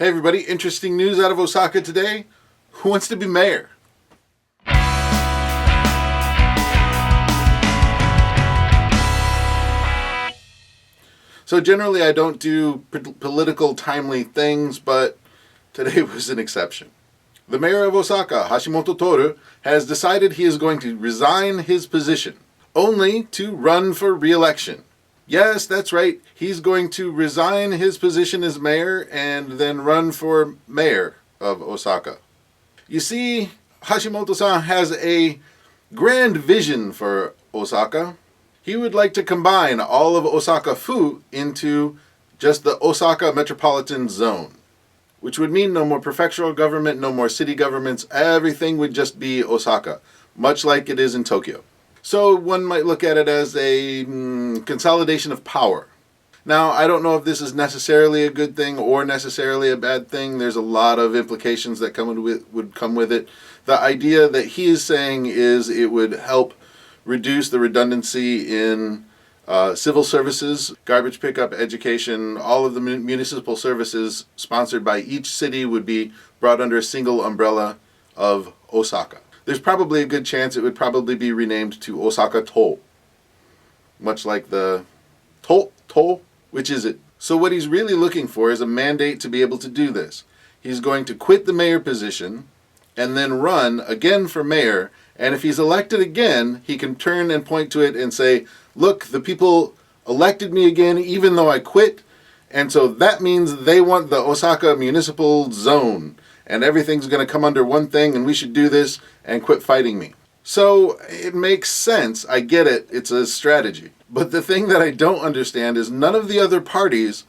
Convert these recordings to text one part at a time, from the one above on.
Hey everybody, interesting news out of Osaka today. Who wants to be mayor? So generally I don't do political timely things, but today was an exception. The mayor of Osaka, Hashimoto Toru, has decided he is going to resign his position, only to run for re-election. Yes, that's right. He's going to resign his position as mayor and then run for mayor of Osaka. You see, Hashimoto-san has a grand vision for Osaka. He would like to combine all of Osaka-fu into just the Osaka metropolitan zone, which would mean no more prefectural government, no more city governments. Everything would just be Osaka, much like it is in Tokyo. So one might look at it as a consolidation of power. Now, I don't know if this is necessarily a good thing or necessarily a bad thing. There's a lot of implications that would come with it. The idea that he is saying is it would help reduce the redundancy in civil services, garbage pickup, education, all of the municipal services sponsored by each city would be brought under a single umbrella of Osaka. There's probably a good chance it would probably be renamed to Osaka-fu. Much like the toll, which is it? So what he's really looking for is a mandate to be able to do this. He's going to quit the mayor position and then run again for mayor. And if he's elected again, he can turn and point to it and say, look, the people elected me again even though I quit. And so that means they want the Osaka municipal zone. And everything's going to come under one thing, and we should do this and quit fighting me. So it makes sense. I get it. It's a strategy. But the thing that I don't understand is none of the other parties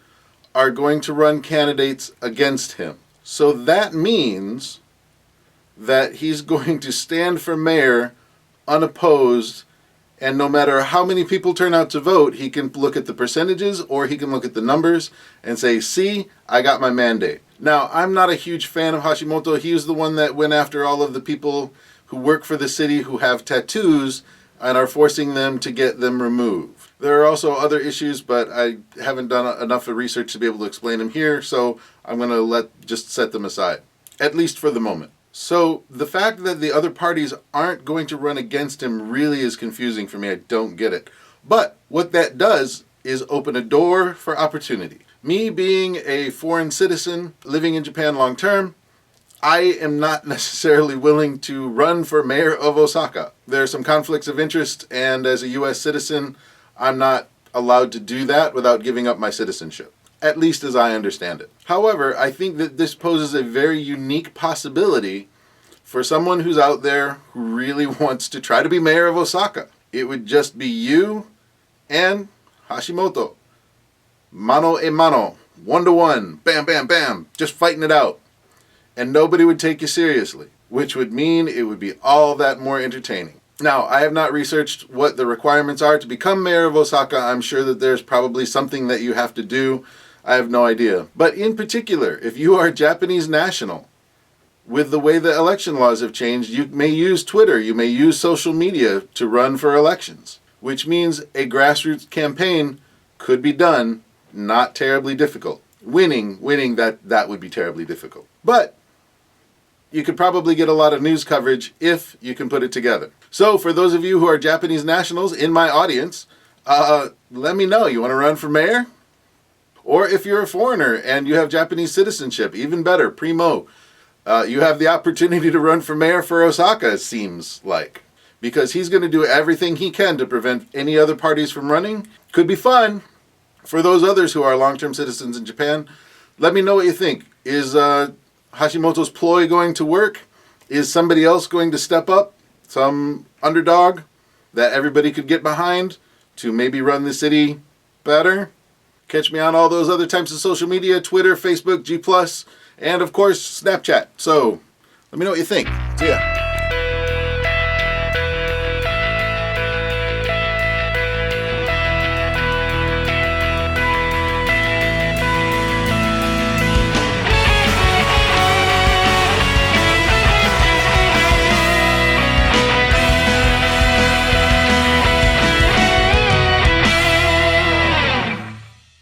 are going to run candidates against him. So that means that he's going to stand for mayor unopposed, and no matter how many people turn out to vote, he can look at the percentages or he can look at the numbers and say, see, I got my mandate. Now, I'm not a huge fan of Hashimoto. He was the one that went after all of the people who work for the city who have tattoos and are forcing them to get them removed. There are also other issues, but I haven't done enough of research to be able to explain them here, so I'm going to just set them aside, at least for the moment. So the fact that the other parties aren't going to run against him really is confusing for me. I don't get it. But what that does is open a door for opportunity. Me being a foreign citizen living in Japan long term, I am not necessarily willing to run for mayor of Osaka. There are some conflicts of interest, and as a U.S. citizen, I'm not allowed to do that without giving up my citizenship, at least as I understand it. However, I think that this poses a very unique possibility for someone who's out there who really wants to try to be mayor of Osaka. It would just be you and Hashimoto. Mano a mano. 1-to-1. Bam, bam, bam. Just fighting it out. And nobody would take you seriously, which would mean it would be all that more entertaining. Now, I have not researched what the requirements are to become mayor of Osaka. I'm sure that there's probably something that you have to do. I have no idea. But in particular, if you are a Japanese national, with the way the election laws have changed, you may use Twitter, you may use social media to run for elections, which means a grassroots campaign could be done, not terribly difficult. Winning, that would be terribly difficult. But you could probably get a lot of news coverage if you can put it together. So for those of you who are Japanese nationals in my audience, let me know. You want to run for mayor? Or if you're a foreigner and you have Japanese citizenship, even better, primo, you have the opportunity to run for mayor for Osaka, it seems like. Because he's going to do everything he can to prevent any other parties from running. Could be fun. For those others who are long-term citizens in Japan, let me know what you think. Is Hashimoto's ploy going to work? Is somebody else going to step up? Some underdog that everybody could get behind to maybe run the city better? Catch me on all those other types of social media, Twitter, Facebook, G+, and of course, Snapchat. So, let me know what you think. See ya.